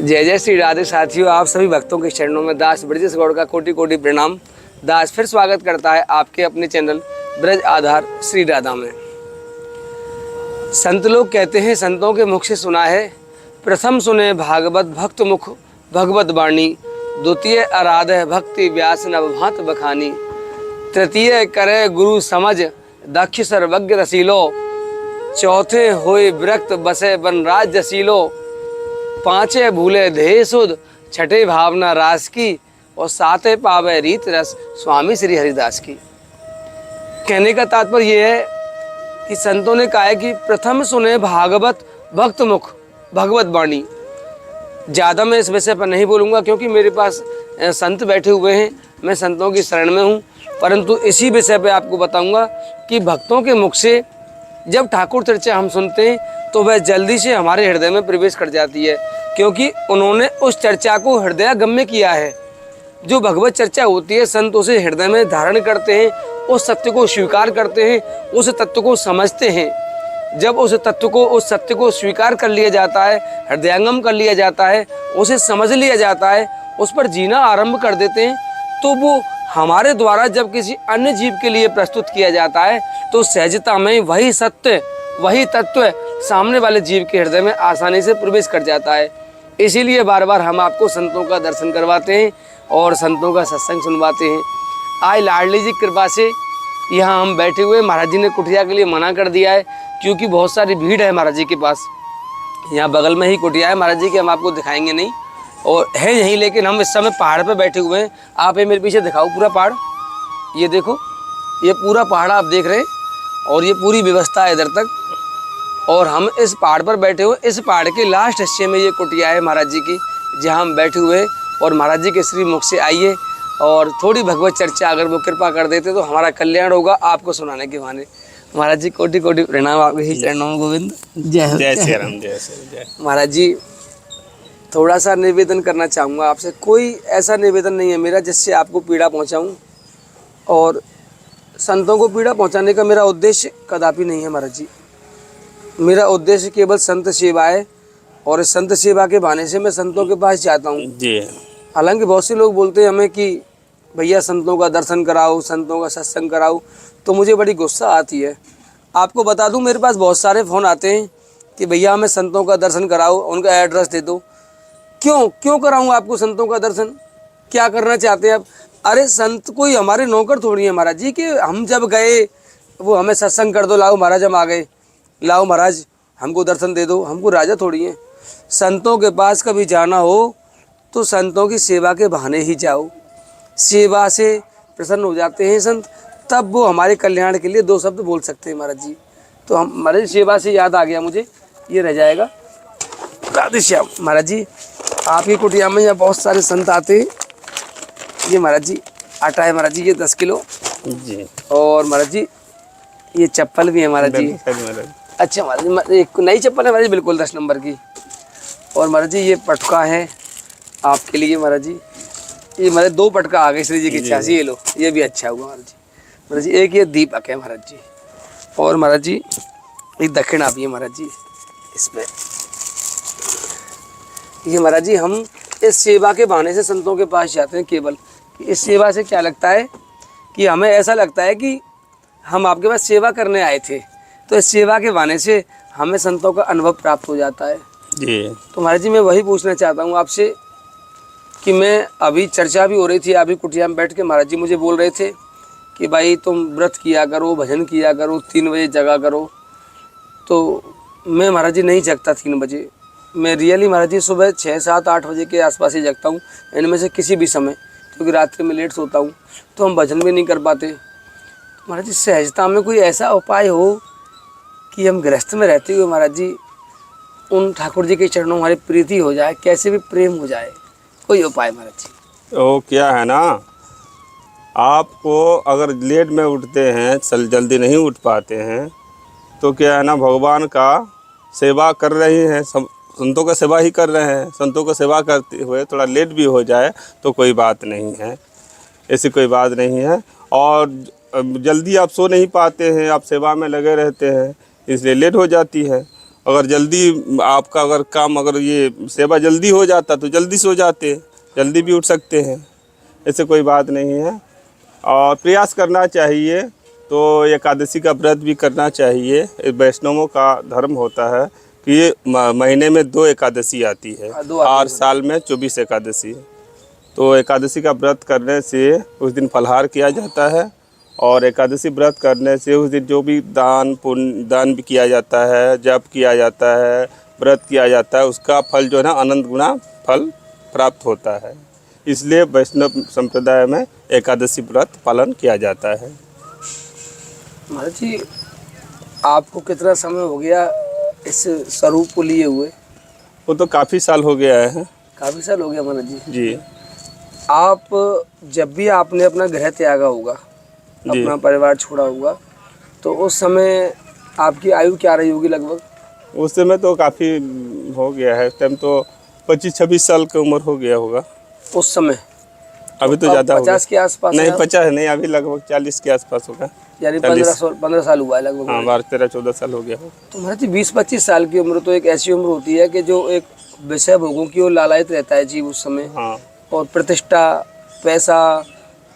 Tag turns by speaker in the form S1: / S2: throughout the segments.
S1: जय जय श्री राधे साथियों, आप सभी भक्तों के चरणों में दास ब्रजेश गौड़ का कोटि कोटि प्रणाम। दास फिर स्वागत करता है आपके अपने चैनल ब्रज आधार श्री राधा में। संत लोग कहते हैं, संतों के मुख से सुना है, प्रथम सुने भागवत भक्त मुख भगवत वाणी, द्वितीय आराधे भक्ति व्यास नव भांत बखानी, तृतीय करे गुरु समझ दक्ष सर्वज्ञ रसीलो, चौथे होए विरक्त बसे बन राज जसीलो, पांचे भूले देह सुध, छठे भावना रास की, और सातवें पावे रीत रस स्वामी श्री हरिदास की। कहने का तात्पर्य यह है कि संतों ने कहा है कि प्रथम सुने भागवत भक्त मुख भगवत वाणी। ज़्यादा मैं इस विषय पर नहीं बोलूँगा क्योंकि मेरे पास संत बैठे हुए हैं, मैं संतों की शरण में हूँ, परंतु इसी विषय पर आपको बताऊँगा कि भक्तों के मुख से जब ठाकुर चर्चा हम सुनते हैं तो वह जल्दी से हमारे हृदय में प्रवेश कर जाती है, क्योंकि उन्होंने उस चर्चा को हृदयगम्य किया है। जो भगवत चर्चा होती है, संत उसे हृदय में धारण करते हैं, उस सत्य को स्वीकार करते हैं, उस तत्व को समझते हैं। जब उस तत्व को, उस सत्य को स्वीकार कर लिया जाता है, हृदयंगम कर लिया जाता है, उसे समझ लिया जाता है, उस पर जीना आरंभ कर देते हैं, तो वो हमारे द्वारा जब किसी अन्य जीव के लिए प्रस्तुत किया जाता है तो सहजता में वही सत्य, वही तत्व सामने वाले जीव के हृदय में आसानी से प्रवेश कर जाता है। इसीलिए बार बार हम आपको संतों का दर्शन करवाते हैं और संतों का सत्संग सुनवाते हैं। आज लाडली जी कृपा से यहाँ हम बैठे हुए, महाराज जी ने कुटिया के लिए मना कर दिया है क्योंकि बहुत सारी भीड़ है महाराज जी के पास। यहाँ बगल में ही कुटिया है महाराज जी की, हम आपको दिखाएंगे नहीं और है यहीं, लेकिन हम इस समय पहाड़ पर बैठे हुए हैं। आप ये मेरे पीछे दिखाओ पूरा पहाड़, ये देखो, ये पूरा पहाड़ आप देख रहे हैं और ये पूरी व्यवस्था है इधर तक, और हम इस पहाड़ पर बैठे हुए। इस पहाड़ के लास्ट हिस्से में ये कुटिया है महाराज जी की, जहाँ हम बैठे हुए हैं। और महाराज जी के श्री मुख से आइए और थोड़ी भगवत चर्चा अगर वो कृपा कर देते तो हमारा कल्याण होगा आपको सुनाने के बहाने। महाराज जी कोटि कोटि प्रणाम आपके ही चरणों में। गोविंद जय
S2: जय श्री राम, जय श्री जय।
S1: महाराज जी थोड़ा सा निवेदन करना चाहूँगा आपसे। कोई ऐसा निवेदन नहीं है मेरा जिससे आपको पीड़ा पहुँचाऊँ, और संतों को पीड़ा पहुँचाने का मेरा उद्देश्य कदापि नहीं है महाराज जी। मेरा उद्देश्य केवल संत सेवा है, और इस संत सेवा के बहाने से मैं संतों के पास जाता हूँ जी। हालांकि बहुत से लोग बोलते हैं हमें कि भैया संतों का दर्शन कराओ, संतों का सत्संग कराओ, तो मुझे बड़ी गुस्सा आती है। आपको बता दूं, मेरे पास बहुत सारे फ़ोन आते हैं कि भैया हमें संतों का दर्शन कराओ, उनका एड्रेस दे दो। क्यों कराऊँ आपको संतों का दर्शन? क्या करना चाहते हैं आप? अरे संत कोई हमारे नौकर थोड़ी है महाराज जी कि हम जब गए वो हमें सत्संग कर दो, लाओ महाराज हम आ गए, लाओ महाराज हमको दर्शन दे दो। हमको राजा थोड़ी हैं। संतों के पास कभी जाना हो तो संतों की सेवा के बहाने ही जाओ। सेवा से प्रसन्न हो जाते हैं संत, तब वो हमारे कल्याण के लिए दो शब्द बोल सकते हैं महाराज जी। तो हम हमारी सेवा से याद आ गया मुझे, ये रह जाएगा। राधे श्याम। महाराज जी आपकी कुटिया में यहाँ बहुत सारे संत आते हैं। ये महाराज जी आटा है महाराज जी, ये 10 किलो जी। और महाराज जी ये चप्पल भी है महाराज जी। अच्छा महाराज जी, एक नई चप्पल है महाराज जी, बिल्कुल 10 नंबर की। और महाराज जी ये पटका है आपके लिए महाराज जी। ये महाराज 2 पटका आ गए श्री जी की इच्छा से, ये लो, ये भी अच्छा हुआ महाराज जी। महाराज जी एक ये दीपक है महाराज जी, और महाराज जी एक दक्षिणा भी है महाराज जी इसमें। ये महाराज जी हम इस सेवा के बहाने से संतों के पास जाते हैं केवल। इस सेवा से क्या लगता है कि हमें ऐसा लगता है कि हम आपके पास सेवा करने आए थे, तो इस सेवा के बहाने से हमें संतों का अनुभव प्राप्त हो जाता है जी। तो महाराज जी मैं वही पूछना चाहता हूँ आपसे कि मैं अभी चर्चा भी हो रही थी, अभी कुटिया में बैठ के महाराज जी मुझे बोल रहे थे कि भाई तुम व्रत किया करो, भजन किया करो, 3 बजे जगा करो। तो मैं महाराज जी नहीं जगता 3 बजे। मैं रियली महाराज जी सुबह 6, 7, 8 बजे के आसपास ही जगता हूँ, इनमें से किसी भी समय, क्योंकि रात्रि में लेट सोता हूँ तो हम भजन भी नहीं कर पाते। महाराज जी सहजता में कोई ऐसा उपाय हो कि हम गृहस्थ में रहते हुए महाराज जी उन ठाकुर जी के चरणों हमारी प्रीति हो जाए, कैसे भी प्रेम हो जाए, कोई उपाय महाराज जी?
S2: वो क्या है ना, आपको अगर लेट में उठते हैं, जल्दी नहीं उठ पाते हैं, तो क्या है ना, भगवान का सेवा कर रही हैं, संतों का सेवा ही कर रहे हैं। संतों का सेवा करते हुए थोड़ा लेट भी हो जाए तो कोई बात नहीं है, ऐसी कोई बात नहीं है। और जल्दी आप सो नहीं पाते हैं, आप सेवा में लगे रहते हैं, इसलिए लेट हो जाती है। अगर जल्दी आपका अगर काम अगर ये सेवा जल्दी हो जाता तो जल्दी सो जाते, जल्दी भी उठ सकते हैं, ऐसे कोई बात नहीं है। और प्रयास करना चाहिए, तो एकादशी का व्रत भी करना चाहिए। वैष्णवों का धर्म होता है कि ये महीने में 2 एकादशी आती है, हर साल में 24 एकादशी। तो एकादशी का व्रत करने से उस दिन फलाहार किया जाता है, और एकादशी व्रत करने से उस दिन जो भी दान पुण्य दान भी किया जाता है, जप किया जाता है, व्रत किया जाता है, उसका फल जो है ना अनंत गुना फल प्राप्त होता है। इसलिए वैष्णव संप्रदाय में एकादशी व्रत पालन किया जाता है।
S1: महाराज जी, आपको कितना समय हो गया इस स्वरूप को लिए हुए?
S2: वो तो काफ़ी साल हो गया है।
S1: काफ़ी साल हो गया महाराज जी।
S2: जी।
S1: आप जब भी आपने अपना गृह त्यागा होगा, अपना परिवार छोड़ा होगा, तो उस समय आपकी आयु क्या रही होगी लगभग?
S2: उस समय तो काफ़ी हो गया है, टाइम तो 25-26 साल की उम्र हो गया होगा
S1: उस समय।
S2: अभी तो ज़्यादा हो गया।
S1: 50 के आसपास?
S2: नहीं 50 नहीं, अभी लगभग 40 के आसपास होगा।
S1: यानी 15 साल हुआ है लगभग।
S2: हाँ, 12-13-14 साल हो गया हो।
S1: तो महाराज जी 20-25 साल की उम्र तो एक ऐसी उम्र होती है कि जो एक विषय भोगों की ओर लालायित रहता है जीव उस समय।
S2: हाँ।
S1: और प्रतिष्ठा, पैसा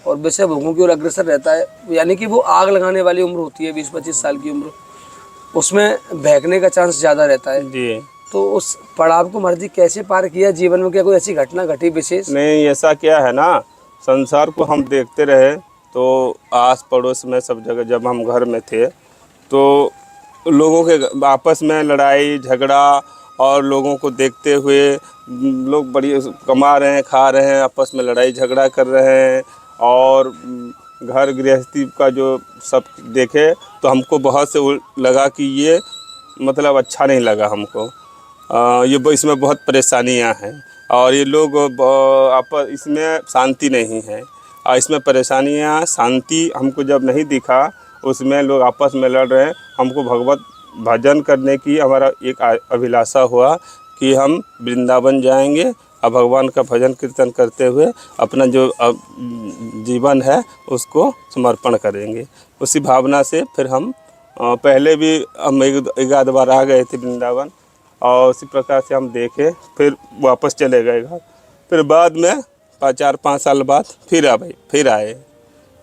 S1: और विषय भोगों की ओर अग्रसर रहता है, यानी कि वो आग लगाने वाली उम्र होती है 20-25 साल की उम्र। उसमें बहकने का चांस ज़्यादा रहता है
S2: जी।
S1: तो उस पड़ाव को महाराज जी कैसे पार किया? जीवन में क्या कोई ऐसी घटना घटी विशेष?
S2: नहीं, ऐसा क्या है ना, संसार को हम देखते रहे तो आस पड़ोस में सब जगह जब हम घर में थे तो लोगों के आपस में लड़ाई झगड़ा, और लोगों को देखते हुए लोग बड़ी कमा रहे हैं, खा रहे हैं, आपस में लड़ाई झगड़ा कर रहे हैं, और घर गृहस्थी का जो सब देखे तो हमको बहुत से लगा कि ये मतलब अच्छा नहीं लगा हमको। ये इसमें बहुत परेशानियां हैं, और ये लोग आपस इसमें शांति नहीं है, और इसमें परेशानियां शांति हमको जब नहीं दिखा, उसमें लोग आपस में लड़ रहे हैं। हमको भगवत भजन करने की हमारा एक अभिलाषा हुआ कि हम वृंदावन जाएंगे और भगवान का भजन कीर्तन करते हुए अपना जो जीवन है उसको समर्पण करेंगे। उसी भावना से फिर हम पहले भी हम एक आध बार आ गए थे वृंदावन, और उसी प्रकार से हम देखे, फिर वापस चले गए घर। फिर बाद में 4-5 साल बाद फिर आए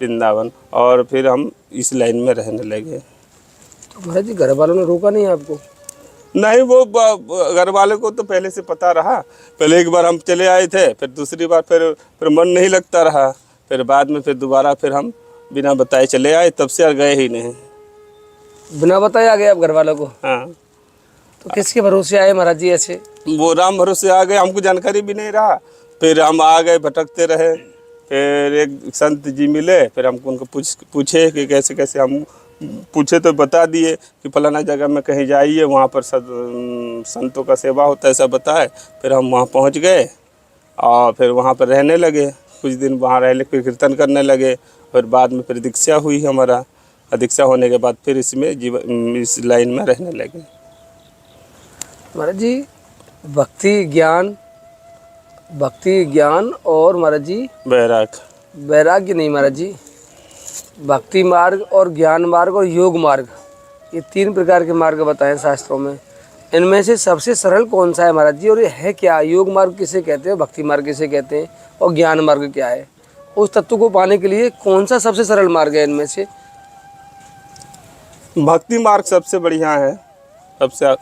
S2: वृंदावन, और फिर हम इस लाइन में रहने लगे।
S1: तो महाराज जी घर वालों ने रोका नहीं आपको?
S2: नहीं, वो घर वाले को तो पहले से पता रहा। पहले एक बार हम चले आए थे, फिर दूसरी बार फिर मन नहीं लगता रहा, फिर बाद में फिर दोबारा फिर हम बिना बताए चले आए, तब से गए ही नहीं।
S1: बिना बताए आ गए आप घर वालों को?
S2: हाँ।
S1: तो किसके भरोसे आए महाराज जी ऐसे?
S2: वो राम भरोसे आ गए, हमको जानकारी भी नहीं रहा, फिर हम आ गए, भटकते रहे। फिर एक संत जी मिले, फिर हमको उनको पूछे कि कैसे कैसे, हम पूछे तो बता दिए कि फलाना जगह में कहीं जाइए, वहाँ पर संतों का सेवा होता है, सब बताए। फिर हम वहाँ पहुँच गए, और फिर वहाँ पर रहने लगे, कुछ दिन वहाँ रहने, फिर कीर्तन करने लगे। फिर बाद में फिर दीक्षा हुई हमारा, दीक्षा होने के बाद फिर इसमें इस लाइन में रहने लगे।
S1: महाराज जी भक्ति ज्ञान और महाराज जी वैराग्य नहीं महाराज जी, भक्ति मार्ग और ज्ञान मार्ग और योग मार्ग, ये 3 प्रकार के मार्ग बताए शास्त्रों में। इनमें से सबसे सरल कौन सा है महाराज जी, और ये है क्या? योग मार्ग किसे कहते हैं, भक्ति मार्ग किसे कहते हैं, और ज्ञान मार्ग क्या है? उस तत्व को पाने के लिए कौन सा सबसे सरल मार्ग है इनमें से?
S2: भक्ति मार्ग सबसे बढ़िया है, सबसे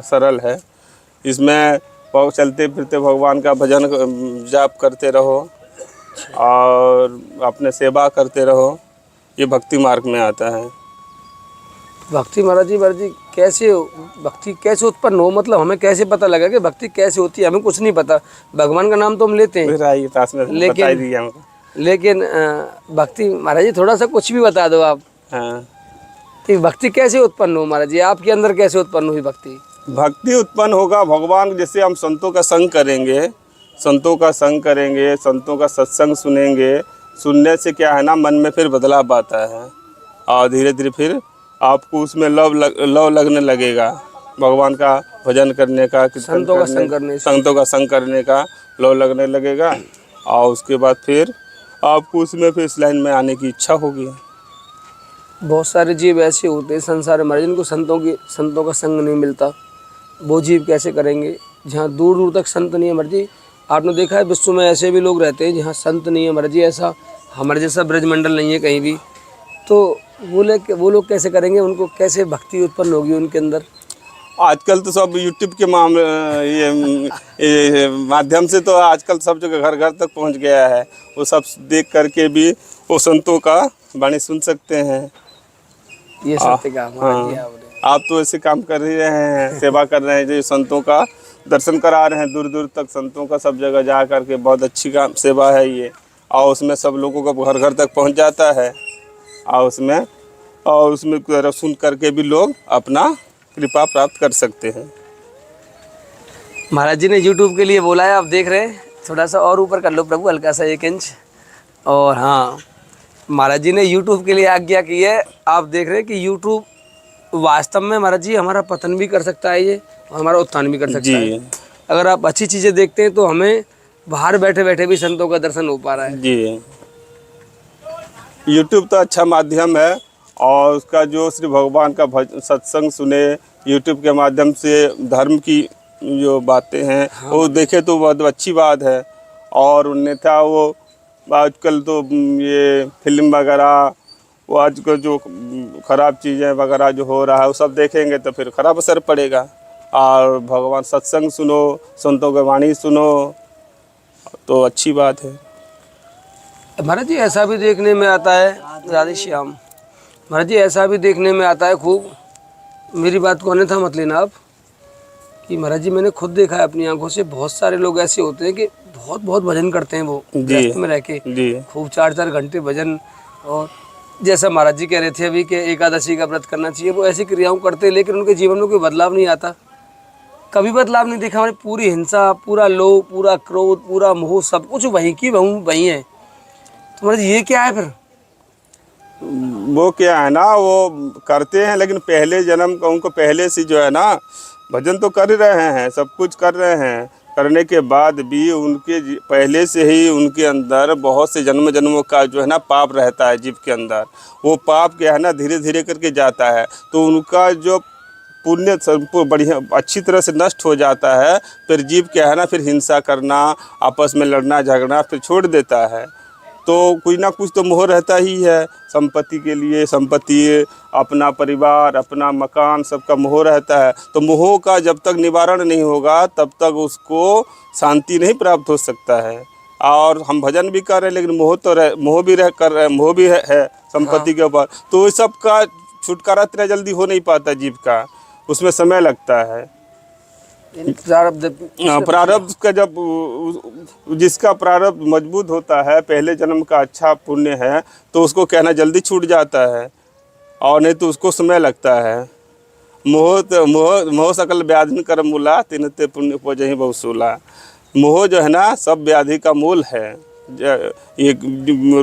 S2: सरल है। इसमें चलते फिरते भगवान का भजन जाप करते रहो और अपने सेवा करते रहो, ये भक्ति मार्ग में आता है।
S1: भक्ति महाराज जी भक्ति कैसे उत्पन्न हो, मतलब हमें कैसे पता लगा कि भक्ति कैसे होती है? हमें कुछ नहीं पता, भगवान का नाम तो हम लेते हैं, लेकिन भक्ति महाराज जी थोड़ा सा कुछ भी बता दो आप।
S2: हाँ।
S1: कि भक्ति कैसे उत्पन्न हो महाराज जी, आपके अंदर कैसे उत्पन्न हुई भक्ति?
S2: भक्ति उत्पन्न होगा भगवान, जैसे हम संतों का संग करेंगे, संतों का सत्संग सुनेंगे, सुनने से क्या है ना, मन में फिर बदलाव आता है, और धीरे धीरे फिर आपको उसमें लव लगने लगेगा, भगवान का भजन करने का, संतों का संग करने का लव लगने लगेगा, और उसके बाद फिर आपको उसमें फिर इस लाइन में आने की इच्छा होगी।
S1: बहुत सारे जीव ऐसे होते हैं संसार में जिनको संतों का संग नहीं मिलता, वो जीव कैसे करेंगे जहाँ दूर दूर तक संत नहीं है मर्जी। आपने देखा है विश्व में ऐसे भी लोग रहते हैं जहाँ संत नहीं है मर्जी, ऐसा हमारे जैसा ब्रजमंडल नहीं है कहीं भी। तो वो लोग कैसे करेंगे, उनको कैसे भक्ति उत्पन्न होगी उनके अंदर।
S2: आजकल तो सब यूट्यूब के मामले ये माध्यम से तो आजकल सब जगह घर घर तक पहुंच गया है। वो सब देख करके भी वो संतों का वाणी सुन सकते हैं।
S1: ये सत्य का महाराज जी
S2: हाँ,
S1: आपने।
S2: आप तो ऐसे काम कर ही रहे हैं, सेवा कर रहे हैं, जो संतों का दर्शन करा रहे हैं, दूर दूर तक संतों का सब जगह जा करके। बहुत अच्छी काम सेवा है ये। और उसमें सब लोगों को घर घर तक पहुंच जाता है। और उसमें सुन करके भी लोग अपना कृपा प्राप्त कर सकते हैं।
S1: महाराज जी ने यूट्यूब के लिए बोला है, आप देख रहे हैं। थोड़ा सा और ऊपर कर लो प्रभु, हल्का सा 1 इंच। और हाँ, महाराज जी ने यूट्यूब के लिए आज्ञा की है। आप देख रहे हैं कि यूट्यूब वास्तव में महाराज जी हमारा पतन भी कर सकता है, ये हमारा उत्थान भी कर सकता है। अगर आप अच्छी चीज़ें देखते हैं तो हमें बाहर बैठे बैठे भी संतों का दर्शन हो पा रहा है
S2: जी। यूट्यूब तो अच्छा माध्यम है। और उसका जो श्री भगवान का सत्संग सुने यूट्यूब के माध्यम से, धर्म की जो बातें हैं वो देखे तो बहुत अच्छी बात है। और अन्यथा वो आजकल तो ये फिल्म वगैरह, वो आजकल जो ख़राब चीज़ें वगैरह जो हो रहा है वो सब देखेंगे तो फिर ख़राब असर पड़ेगा। और भगवान सत्संग सुनो, संतों की वाणी सुनो तो अच्छी बात है।
S1: महाराज जी। ऐसा भी देखने में आता है, राधे श्याम महाराज जी, ऐसा भी देखने में आता है खूब, मेरी बात को अन्यथा मत लेना आप, कि महाराज जी मैंने खुद देखा है अपनी आंखों से, बहुत सारे लोग ऐसे होते हैं कि बहुत बहुत भजन करते हैं वो गृहस्थ में रह के, खूब 4-4 घंटे भजन। और जैसा महाराज जी कह रहे थे अभी कि एकादशी का व्रत करना चाहिए, वो ऐसी क्रियाओं करते हैं लेकिन उनके जीवन में कोई बदलाव नहीं आता। कभी बदलाव नहीं देखा हमारी। पूरी हिंसा, पूरा लोभ, पूरा क्रोध, पूरा मोह, सब कुछ वहीं की वहीं है। तो महाराज ये क्या है फिर?
S2: वो क्या है ना, वो करते हैं लेकिन पहले जन्म का उनको पहले से जो है ना, भजन तो कर रहे हैं, सब कुछ कर रहे हैं, करने के बाद भी उनके पहले से ही उनके अंदर बहुत से जन्म जन्मों का जो है ना पाप रहता है जीव के अंदर। वो पाप क्या है ना धीरे धीरे करके जाता है, तो उनका जो पुण्य बढ़िया अच्छी तरह से नष्ट हो जाता है। फिर जीव क्या है ना, फिर हिंसा करना, आपस में लड़ना झगड़ना फिर छोड़ देता है। तो कुछ ना कुछ तो मोह रहता ही है संपत्ति के लिए। संपत्ति, अपना परिवार, अपना मकान, सबका मोह रहता है। तो मोह का जब तक निवारण नहीं होगा तब तक उसको शांति नहीं प्राप्त हो सकता है। और हम भजन भी कर रहे हैं लेकिन मोह भी है संपत्ति के ऊपर। तो इस सब का छुटकारा इतना जल्दी हो नहीं पाता जीव का, उसमें समय लगता है। प्रारब्ध का जब जिसका प्रारब्ध मजबूत होता है, पहले जन्म का अच्छा पुण्य है, तो उसको कहना जल्दी छूट जाता है, और नहीं तो उसको समय लगता है। मोह सकल व्याधि कर मूला, तिनते पुण्य उपजहि बहुसूला। मोह जो है ना सब व्याधि का मूल है, ये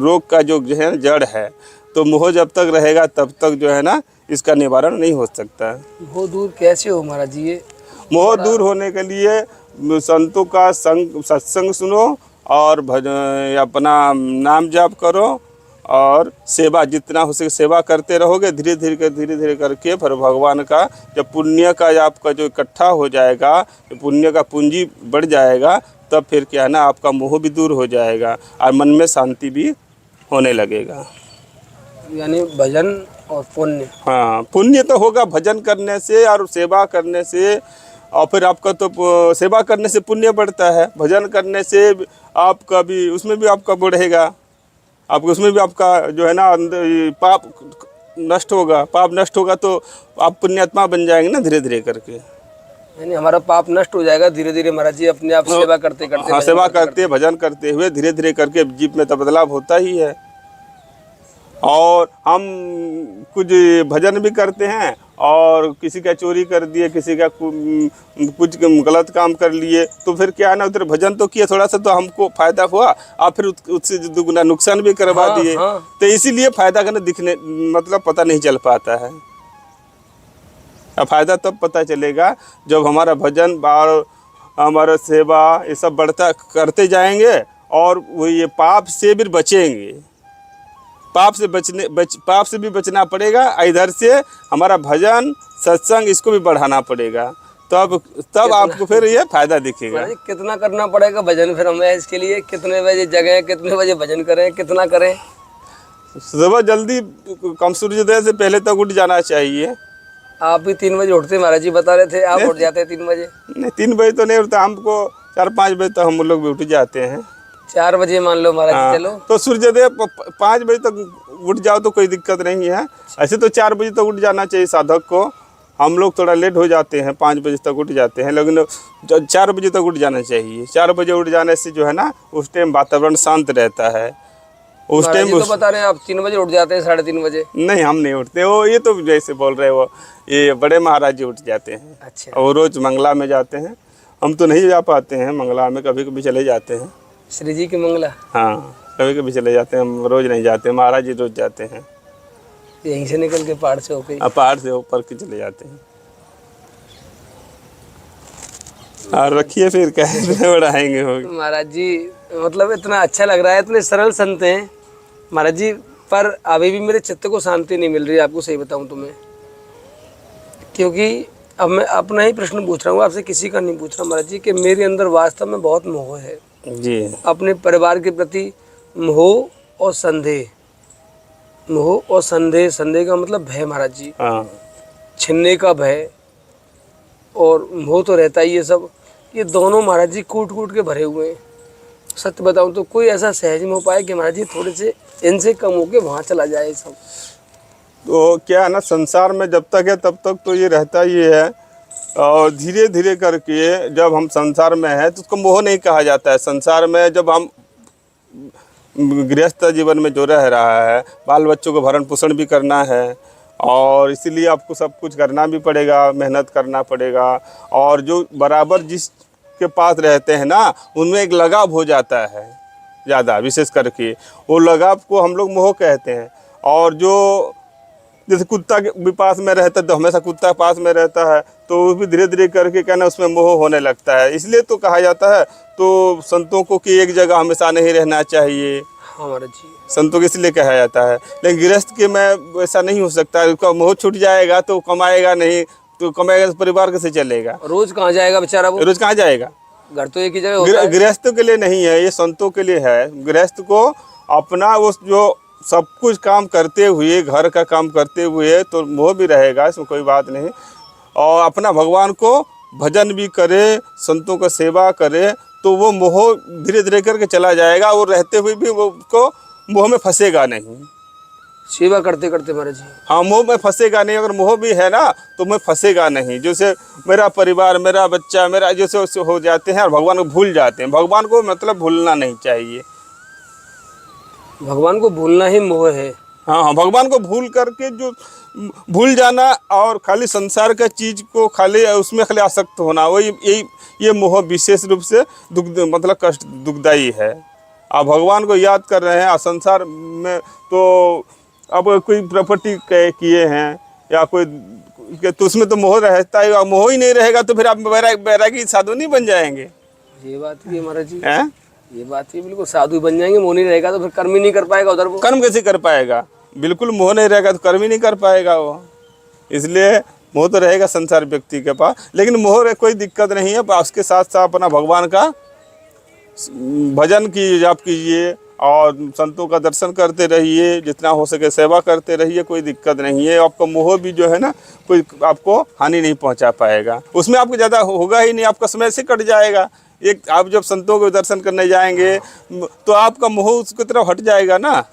S2: रोग का जो है जड़ है। तो मोह जब तक रहेगा तब तक जो है ना इसका निवारण नहीं हो सकता।
S1: मोह दूर कैसे हो महाराज जी? ये
S2: मोह दूर होने के लिए संतों का सत्संग सुनो और भजन अपना नाम जाप करो और सेवा जितना हो सके सेवा करते रहोगे। धीरे धीरे करके फिर भगवान का जब पुण्य का आपका जो इकट्ठा हो जाएगा, पुण्य का पूंजी बढ़ जाएगा, तब फिर क्या है ना आपका मोह भी दूर हो जाएगा और मन में शांति भी होने लगेगा।
S1: यानी भजन और पुण्य।
S2: हाँ, पुण्य तो होगा भजन करने से और सेवा करने से। और फिर आपका तो सेवा करने से पुण्य बढ़ता है, भजन करने से आपका भी उसमें भी आपका बढ़ेगा, आपको उसमें भी आपका जो है ना पाप नष्ट होगा। पाप नष्ट होगा तो आप पुण्यात्मा बन जाएंगे ना धीरे धीरे करके।
S1: यानी हमारा पाप नष्ट हो जाएगा धीरे धीरे महाराज जी, अपने आप सेवा करते करते।
S2: हाँ, सेवा करते भजन करते हुए धीरे धीरे करके जीव में तो बदलाव होता ही है। और हम कुछ भजन भी करते हैं और किसी का चोरी कर दिए, किसी का कुछ गलत काम कर लिए, तो फिर क्या है ना उधर भजन तो किया, थोड़ा सा तो हमको फायदा हुआ और फिर उससे दुगना नुकसान भी करवा दिए। तो इसीलिए फायदा करना दिखने मतलब पता नहीं चल पाता है। अब फायदा तब पता चलेगा जब हमारा भजन और हमारा सेवा ये सब बढ़ता करते जाएंगे और वो ये पाप से भी बचेंगे। पाप से भी बचना पड़ेगा, इधर से हमारा भजन सत्संग इसको भी बढ़ाना पड़ेगा। तब आपको फिर ये फायदा दिखेगा।
S1: महाराज जी कितना करना पड़ेगा भजन फिर हमें इसके लिए? कितने बजे जगह, कितने बजे भजन करें, कितना करें?
S2: सुबह जल्दी कम सूर्योदय से पहले तक उठ जाना चाहिए।
S1: आप भी 3 बजे उठते महाराज जी बता रहे थे, आप उठ जाते हैं 3 बजे?
S2: नहीं 3 बजे तो नहीं उठता, हमको 4-5 बजे तक हम लोग भी उठ जाते हैं।
S1: 4 बजे मान लो महाराज जी। चलो
S2: तो सूर्योदय 5 बजे तक उठ जाओ तो कोई दिक्कत नहीं है। ऐसे तो 4 बजे तक उठ जाना चाहिए साधक को। हम लोग थोड़ा लेट हो जाते हैं, 5 बजे तक उठ जाते हैं, लेकिन 4 बजे तक उठ जाना चाहिए। 4 बजे उठ जाने से जो है ना उस टाइम वातावरण शांत रहता है। उस टाइम
S1: तो बता रहे हैं आप 3 बजे उठ जाते हैं, 3:30 बजे?
S2: नहीं हम नहीं उठते, वो ये तो जैसे बोल रहे हो ये बड़े महाराज जी उठ जाते हैं।
S1: अच्छा।
S2: और रोज मंगला में जाते हैं, हम तो नहीं जा पाते हैं मंगला में, कभी कभी चले जाते हैं।
S1: श्री जी की मंगला?
S2: हाँ कभी कभी चले जाते हैं, हम रोज नहीं जाते, महाराज जी रोज जाते हैं।
S1: यहीं से निकल के पहाड़ से होके?
S2: पहाड़ से ऊपर के चले जाते हैं। और रखिए फिर कैसे बढ़ाएंगे होगी
S1: महाराज जी। मतलब इतना अच्छा लग रहा है, इतने सरल संत हैं महाराज जी, पर अभी भी मेरे चित्त को शांति नहीं मिल रही है, आपको सही बताऊं तुम्हें। क्योंकि अब मैं अपना ही प्रश्न पूछ रहा हूँ आपसे, किसी का नहीं पूछ रहा महाराज जी, कि मेरे अंदर वास्तव में बहुत मोह है
S2: जी।
S1: अपने परिवार के प्रति। मोह और संदेह, मोह और संदेह। संदेह का मतलब भय महाराज जी,
S2: हाँ
S1: छिनने का भय, और मोह तो रहता ही है सब। ये दोनों महाराज जी कूट कूट के भरे हुए हैं। सत्य बताऊं तो कोई ऐसा सहज में उपाय कि महाराज जी थोड़े से इनसे कम होके वहाँ चला जाए सब?
S2: तो क्या है ना, संसार में जब तक है तब तक तो ये रहता ही है, और धीरे धीरे करके जब हम संसार में हैं तो उसको मोह नहीं कहा जाता है। संसार में जब हम गृहस्थ जीवन में जो रह रहा है, बाल बच्चों को भरण पोषण भी करना है, और इसीलिए आपको सब कुछ करना भी पड़ेगा, मेहनत करना पड़ेगा। और जो बराबर जिसके पास रहते हैं ना, उनमें एक लगाव हो जाता है ज़्यादा, विशेष करके वो लगाव को हम लोग मोह कहते हैं। और जो जैसे कुत्ता के भी पास में रहता है तो हमेशा कुत्ता पास में रहता है, तो वो भी धीरे धीरे करके क्या ना उसमें मोह होने लगता है। इसलिए तो कहा जाता है तो संतों को कि एक जगह हमेशा नहीं रहना चाहिए।
S1: हाँ महाराज जी।
S2: संतों को इसलिए कहा जाता है। लेकिन गृहस्थ के में वैसा नहीं हो सकता, उसका मोह छूट जाएगा तो कमाएगा नहीं, तो कमाएगा तो परिवार कैसे चलेगा?
S1: रोज कहाँ जाएगा बेचारा वो?
S2: रोज कहाँ जाएगा?
S1: घर तो एक ही जगह होता है।
S2: गृहस्थों के लिए नहीं है, ये संतों के लिए है। गृहस्थ को अपना वो जो सब कुछ काम करते हुए, घर का काम करते हुए तो मोह भी रहेगा, इसमें कोई बात नहीं। और अपना भगवान को भजन भी करे, संतों का सेवा करे, तो वो मोह धीरे धीरे करके चला जाएगा। वो रहते हुए भी वो उसको मोह में फंसेगा नहीं।
S1: सेवा करते करते महाराज जी?
S2: हाँ, मोह में फंसेगा नहीं। अगर मोह भी है ना तो मैं फंसेगा नहीं। जैसे मेरा परिवार, मेरा बच्चा, मेरा जैसे हो जाते हैं और भगवान को भूल जाते हैं। भगवान को मतलब भूलना नहीं चाहिए।
S1: भगवान को भूलना ही मोह है।
S2: हाँ हाँ, भगवान को भूल करके जो भूल जाना और खाली संसार का चीज़ को खाली उसमें खाली आसक्त होना, वही यही ये मोह विशेष रूप से मतलब कष्ट दुखदायी है। आप भगवान को याद कर रहे हैं और संसार में तो अब कोई प्रॉपर्टी किए हैं या कोई, तो उसमें तो मोह रहता है। मोह ही नहीं रहेगा तो फिर आप बैरागी साधु नहीं बन जाएंगे।
S1: ये बात भी महाराज जी
S2: हैं?
S1: ये बात ही बिल्कुल, साधु बन जाएंगे। मोह नहीं रहेगा तो फिर कर्म ही नहीं कर पाएगा उधर वो।
S2: कर्म कैसे कर पाएगा? बिल्कुल मोह नहीं रहेगा तो कर्म ही नहीं कर पाएगा वो। इसलिए मोह तो रहेगा संसार व्यक्ति के पास, लेकिन मोह कोई दिक्कत नहीं है। उसके साथ साथ अपना भगवान का भजन की जाप कीजिए और संतों का दर्शन करते रहिए, जितना हो सके सेवा करते रहिए, कोई दिक्कत नहीं है। आपका मोह भी जो है ना कोई आपको हानि नहीं पहुंचा पाएगा, उसमें आपको ज़्यादा होगा ही नहीं, आपका समय से कट जाएगा। एक आप जब संतों के दर्शन करने जाएंगे तो आपका मोह उसकी तरफ हट जाएगा ना।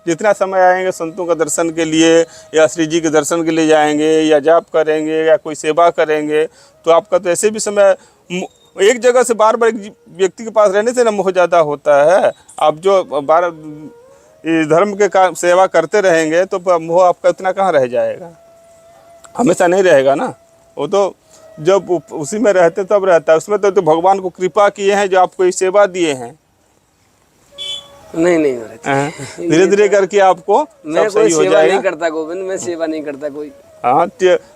S2: जितना समय आएंगे संतों का दर्शन के लिए या श्री जी के दर्शन के लिए जाएंगे या जाप करेंगे या कोई सेवा करेंगे, तो आपका तो ऐसे भी समय एक जगह से बार बार एक व्यक्ति के पास रहने से ना मोह ज़्यादा होता है। आप जो बार धर्म के सेवा करते रहेंगे तो मोह आपका इतना कहाँ रह जाएगा, हमेशा नहीं रहेगा ना। वो तो जब उसी में रहते तब रहता है। उसमें तो भगवान को कृपा किए हैं जो आपको ये सेवा दिए हैं।
S1: नहीं नहीं
S2: धीरे धीरे करके आपको
S1: मैं
S2: सब सही हो
S1: सेवा
S2: जाएगा।
S1: नहीं करता गोविंद, मैं सेवा नहीं करता कोई।
S2: हाँ,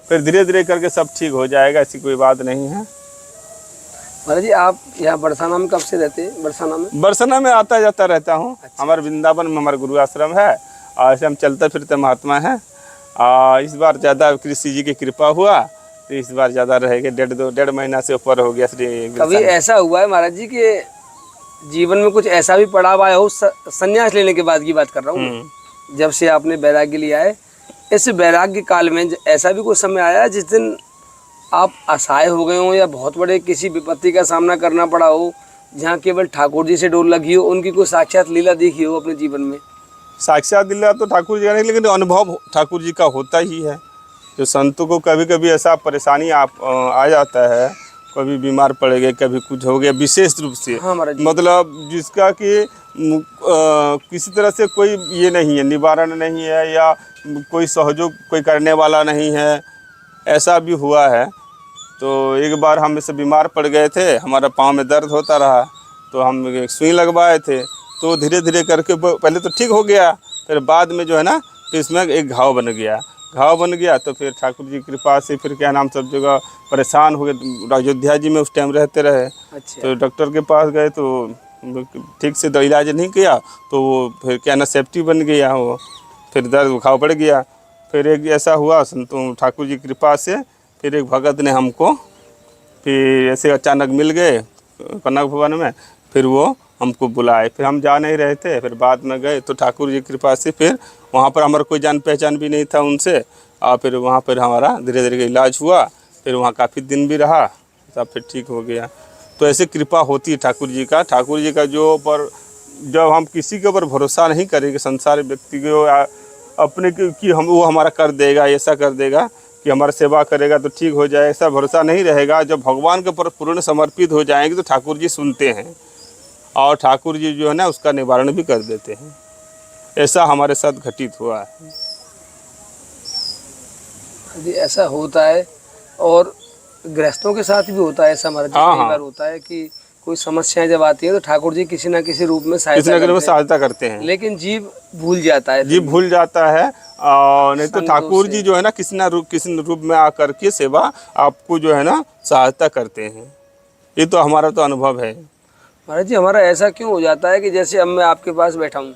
S2: फिर धीरे धीरे करके सब ठीक हो जाएगा, ऐसी कोई बात नहीं है।
S1: महाराज जी आप यहाँ बरसाना में कब से रहते हैं?
S2: बरसाना में आता जाता रहता हूँ। अच्छा। हमारे वृंदावन में हमारा गुरु आश्रम है और ऐसे हम चलते फिरते महात्मा हैं। इस बार ज़्यादा कृष्ण जी की कृपा हुआ तो इस बार ज़्यादा रहेगा, डेढ़ महीना से ऊपर हो गया।
S1: कभी ऐसा हुआ है महाराज जी कि जीवन में कुछ ऐसा भी पड़ाव आया हो, संन्यास लेने के बाद की बात कर रहा हूँ, जब से आपने वैराग्य लिया है, इस वैराग्य काल में ऐसा भी कोई समय आया जिस दिन आप असहाय हो गए हो या बहुत बड़े किसी विपत्ति का सामना करना पड़ा हो, जहाँ केवल ठाकुर जी से डोर लगी हो, उनकी कोई साक्षात लीला देखी हो अपने जीवन में?
S2: साक्षात लीला तो ठाकुर जी का नहीं, लेकिन अनुभव ठाकुर जी का होता ही है। जो संतों को कभी कभी ऐसा परेशानी आ जाता है, कभी बीमार पड़ गए, कभी कुछ हो गया विशेष रूप से,
S1: हाँ
S2: मतलब जिसका कि किसी तरह से कोई ये नहीं है, निवारण नहीं है, या कोई सहयोग कोई करने वाला नहीं है, ऐसा भी हुआ है। तो एक बार हम इससे बीमार पड़ गए थे, हमारा पाँव में दर्द होता रहा, तो हम एक सुई लगवाए थे, तो धीरे धीरे करके पहले तो ठीक हो गया, फिर बाद में जो है ना, फिर इसमें एक घाव बन गया। तो फिर ठाकुर जी की कृपा से फिर क्या नाम, सब जगह परेशान हो गए। अयोध्या जी में उस टाइम रहते रहे।
S1: अच्छा।
S2: तो डॉक्टर के पास गए तो ठीक से इलाज नहीं किया, तो वो फिर क्या ना सेफ्टी बन गया, वो फिर दर्द घाव बढ़ गया। फिर एक ऐसा हुआ संतों ठाकुर जी की कृपा से, फिर एक भगत ने हमको फिर ऐसे अचानक मिल गए कनक भवन में, फिर वो हमको बुलाए, फिर हम जा नहीं रहे थे, फिर बाद में गए तो ठाकुर जी की कृपा से फिर वहाँ पर हमारा कोई जान पहचान भी नहीं था उनसे, और फिर वहाँ पर हमारा धीरे धीरे इलाज हुआ, फिर वहाँ काफ़ी दिन भी रहा, तब फिर ठीक हो गया। तो ऐसे कृपा होती है ठाकुर जी का जो पर जब हम किसी के ऊपर भरोसा नहीं करेंगे, संसार व्यक्ति को अपने कि हम वो हमारा कर देगा, ऐसा कर देगा कि हमारा सेवा करेगा तो ठीक हो जाए, ऐसा भरोसा नहीं रहेगा। जब भगवान के ऊपर पूर्ण समर्पित हो जाएंगे तो ठाकुर जी सुनते हैं, और ठाकुर जी जो है ना उसका निवारण भी कर देते हैं। ऐसा हमारे साथ घटित हुआ है
S1: जी। ऐसा होता है, और गृहस्थों के साथ भी होता है ऐसा महाराज जी। कई बार होता है कि कोई समस्याएं जब आती है तो ठाकुर जी किसी न किसी रूप में
S2: सहायता करते हैं,
S1: लेकिन जीव भूल जाता है।
S2: और नहीं तो ठाकुर जी जो है ना किसी रूप में आकर के सेवा आपको जो है ना सहायता करते हैं। ये तो हमारा तो अनुभव है
S1: महाराज जी। हमारा ऐसा क्यों हो जाता है कि जैसे अब मैं आपके पास बैठा हूँ,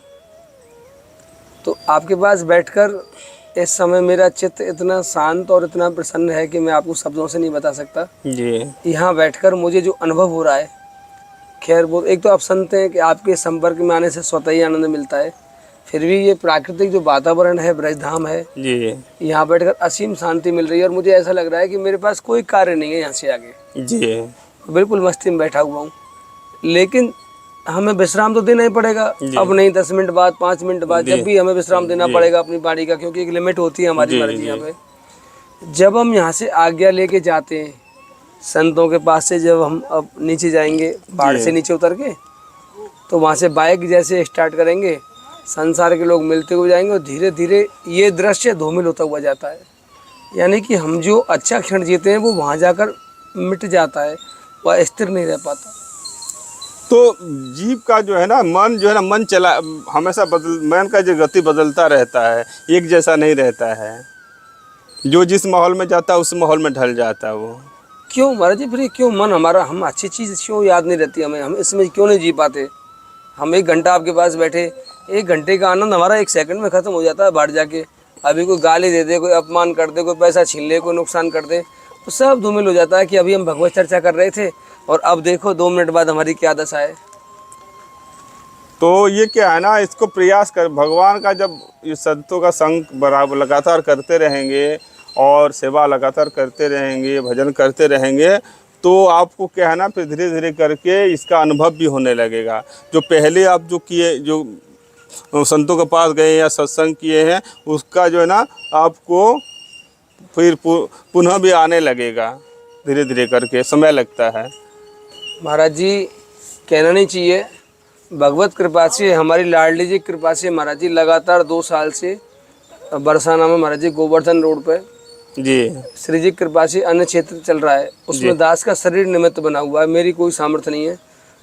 S1: तो आपके पास बैठकर इस समय मेरा चित्त इतना शांत और इतना प्रसन्न है कि मैं आपको शब्दों से नहीं बता सकता
S2: जी।
S1: यहाँ बैठकर मुझे जो अनुभव हो रहा है, खैर वो एक तो आप सुनते हैं कि आपके संपर्क में आने से स्वतः ही आनंद मिलता है, फिर भी ये प्राकृतिक जो वातावरण है, ब्रजधाम है
S2: जी,
S1: यहाँ बैठकर असीम शांति मिल रही है, और मुझे ऐसा लग रहा है कि मेरे पास कोई कार्य नहीं है यहाँ से आगे
S2: जी,
S1: बिल्कुल मस्ती में बैठा हुआ हूँ। लेकिन हमें विश्राम तो देना ही पड़ेगा, अब नहीं 10 मिनट बाद 5 मिनट बाद, जब भी हमें विश्राम देना पड़ेगा अपनी बॉडी का, क्योंकि एक लिमिट होती है हमारी मर्जी। यहाँ पे जब हम यहाँ से आज्ञा लेके जाते हैं संतों के पास से, जब हम अब नीचे जाएंगे पहाड़ से नीचे उतर के, तो वहाँ से बाइक जैसे स्टार्ट करेंगे, संसार के लोग मिलते हुए जाएंगे, और धीरे धीरे ये दृश्य धूमिल होता हुआ जाता है। यानी कि हम जो अच्छा क्षण जीते हैं वो वहाँ जाकर मिट जाता है, वह स्थिर नहीं रह पाता।
S2: तो जीव का जो है ना मन चला हमेशा मन का जो गति बदलता रहता है, एक जैसा नहीं रहता है। जो जिस माहौल में जाता है उस माहौल में ढल जाता है वो।
S1: क्यों महाराज जी, फिर क्यों मन हमारा, हम अच्छी चीज़ क्यों याद नहीं रहती हमें, हम इसमें क्यों नहीं जी पाते? हम 1 घंटा आपके पास बैठे, 1 घंटे का आनंद हमारा 1 सेकंड में ख़त्म हो जाता है बाहर जाके। अभी कोई गाली दे दे, कोई अपमान कर दे, कोई पैसा छीन ले, कोई नुकसान कर दे, तो सब धूमिल हो जाता है कि अभी हम भगवत चर्चा कर रहे थे और अब देखो 2 मिनट बाद हमारी क्या दशा है।
S2: तो ये क्या है ना, इसको प्रयास कर भगवान का, जब ये संतों का संग बराबर लगातार करते रहेंगे और सेवा लगातार करते रहेंगे, भजन करते रहेंगे, तो आपको क्या है ना फिर धीरे धीरे करके इसका अनुभव भी होने लगेगा। जो पहले आप जो किए, जो संतों के पास गए या सत्संग किए हैं, उसका जो है ना आपको फिर पुनः भी आने लगेगा, धीरे धीरे करके समय लगता है।
S1: महाराज जी कहना नहीं चाहिए, भगवत कृपा से, हमारी लाडली जी कृपा से महाराज जी लगातार 2 साल से बरसाना में महाराज जी गोवर्धन रोड पे
S2: जी
S1: श्री जी कृपा से अन्य क्षेत्र चल रहा है, उसमें दास का शरीर निमित्त बना हुआ है। मेरी कोई सामर्थ्य नहीं है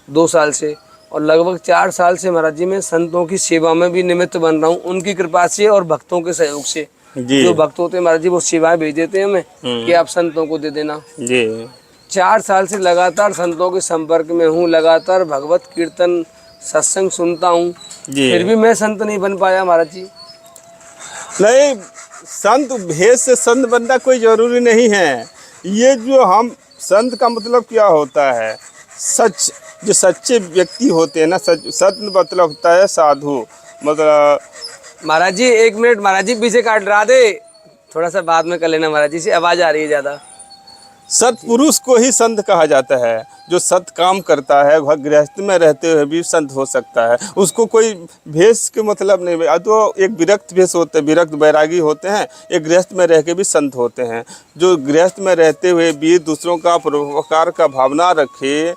S1: 2 साल से, और लगभग 4 साल से महाराज जी मैं संतों की सेवा में भी निमित्त बन रहा हूँ, उनकी कृपा से और भक्तों के सहयोग से। जो भक्त होते हैं महाराज जी वो सेवाएं भेज देते हैं हमें कि आप संतों को दे देना। 4 साल से लगातार संतों के संपर्क में हूँ, लगातार भगवत कीर्तन सत्संग सुनता हूँ, फिर भी मैं संत नहीं बन पाया महाराज जी।
S2: नहीं, संत भेष से संत बनना कोई जरूरी नहीं है। ये जो हम संत का मतलब क्या होता है, सच, जो सच्चे व्यक्ति होते हैं ना, सत मतलब होता है साधु, मतलब।
S1: महाराज जी 1 मिनट, महाराज जी पीछे काट रहा दे, थोड़ा सा बाद में कर लेना महाराज जी से, आवाज आ रही है ज्यादा।
S2: सत्पुरुष को ही संत कहा जाता है, जो सत काम करता है, घर गृहस्थ में रहते हुए भी संत हो सकता है। उसको कोई भेष के मतलब नहीं, तो एक विरक्त भेष होते हैं, विरक्त बैरागी होते हैं, एक गृहस्थ में रह के भी संत होते हैं। जो गृहस्थ में रहते हुए भी दूसरों का परोपकार का भावना रखे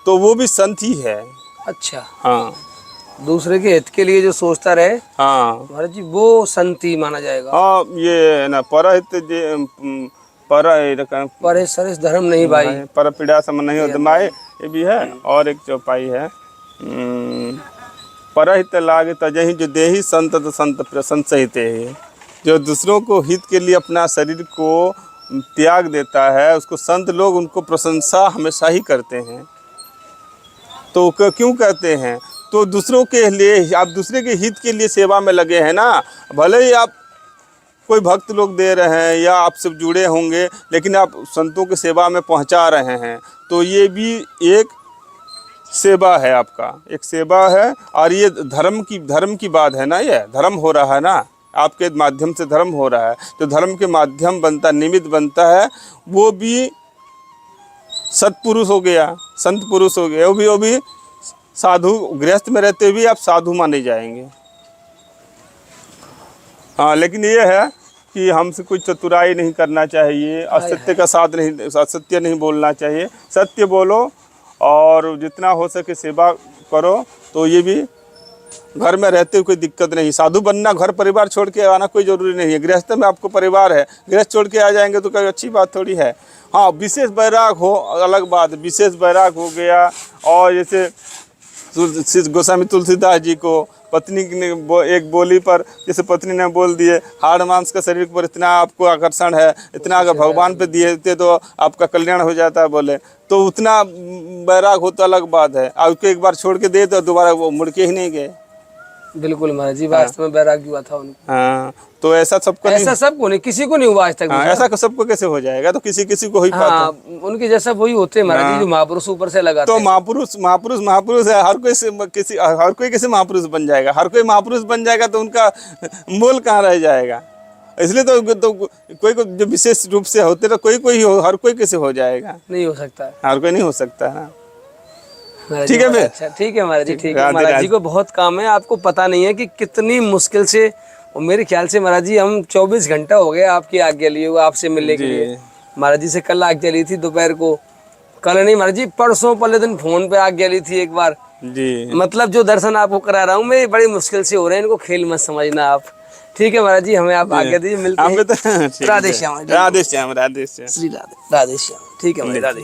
S2: तो वो भी संत ही है।
S1: अच्छा,
S2: हाँ,
S1: दूसरे के हित के लिए जो सोचता रहे,
S2: हाँ
S1: महाराज जी वो संती माना जाएगा।
S2: हाँ, ये ना परहित
S1: पर सरिस धर्म नहीं भाई,
S2: पर पीड़ा सम नहीं होते माए, ये भी है। और एक चौपाई है, परहित लागे तजहि जो देहि संत संत प्रसन्न सहित है। जो दूसरों को हित के लिए अपना शरीर को त्याग देता है, उसको संत लोग उनको प्रशंसा हमेशा ही करते हैं। तो क्यों कहते हैं, तो दूसरों के लिए, आप दूसरे के हित के लिए सेवा में लगे हैं ना। भले ही आप कोई भक्त लोग दे रहे हैं या आपसे जुड़े होंगे, लेकिन आप संतों की सेवा में पहुंचा रहे हैं, तो ये भी एक सेवा है, आपका एक सेवा है। और ये धर्म की बात है ना, ये धर्म हो रहा है ना, आपके माध्यम से धर्म हो रहा है। जो धर्म के माध्यम बनता, निमित्त बनता है, वो भी सत्पुरुष हो गया, संत पुरुष हो गया। वो भी साधु, गृहस्थ में रहते हुए आप साधु माने जाएंगे। हाँ, लेकिन ये है कि हमसे कुछ चतुराई नहीं करना चाहिए, असत्य का साथ नहीं, असत्य नहीं बोलना चाहिए, सत्य बोलो और जितना हो सके सेवा करो। तो ये भी घर में रहते हुए कोई दिक्कत नहीं। साधु बनना, घर परिवार छोड़ के आना कोई ज़रूरी नहीं है। गृहस्थ में आपको परिवार है, गृहस्थ छोड़ के आ जाएंगे तो कोई अच्छी बात थोड़ी है। हाँ, विशेष बैराग हो अलग बात, विशेष बैराग हो गया। और जैसे गोस्वामी तुलसीदास जी को पत्नी ने एक बोली पर, जैसे पत्नी ने बोल दिए, हाड़ मांस का शरीर पर इतना आपको आकर्षण है, इतना अगर भगवान पे दिए थे तो आपका कल्याण हो जाता है, बोले तो उतना बैराग होता अलग बात है। और उसको एक बार छोड़ के दे तो दोबारा वो मुड़ के ही नहीं गए।
S1: बिल्कुल महाराज जी, वास्तव में बैराग्य हुआ था उनको।
S2: हाँ, तो ऐसा सबको
S1: ऐसा सबको नहीं, किसी को नहीं हुआ आज तक।
S2: हाँ, ऐसा सबको कैसे हो जाएगा, तो किसी किसी को ही पाता।
S1: हाँ, उनके जैसा वही होते हैं महाराज जी, जो महापुरुष ऊपर से लगाते
S2: तो
S1: हैं।
S2: महापुरुष है। हर कोई कैसे महापुरुष बन जाएगा। हर कोई महापुरुष बन जाएगा तो उनका मोल कहाँ रह जाएगा। इसलिए तो कोई को जो विशेष रूप से होते तो कोई हो, हर कोई कैसे हो जाएगा,
S1: नहीं हो सकता है।
S2: हर कोई नहीं हो सकता है ना।
S1: ठीक है फिर, अच्छा ठीक है महाराज जी, ठीक है। महाराज जी को बहुत काम है, आपको पता नहीं है कि कितनी मुश्किल से, और मेरे ख्याल से महाराज जी हम 24 घंटा हो गए आपकी आज्ञा लिए हुए, आपसे मिलने के लिए। महाराज जी से कल आज्ञा ली थी दोपहर को, कल नहीं महाराज जी, परसों पहले दिन फोन पे आज्ञा ली थी एक बार
S2: जी।
S1: मतलब जो दर्शन आपको करा रहा हूँ मैं, बड़ी मुश्किल से हो रहे हैं, इनको खेल मत समझना आप। ठीक है महाराज जी, हमें आप आज्ञा दीजिए, मिलते हैं। राधे श्याम,
S2: राधे श्याम, राधे श्याम,
S1: श्री राधे, राधे श्याम। ठीक है महाराज, राधे।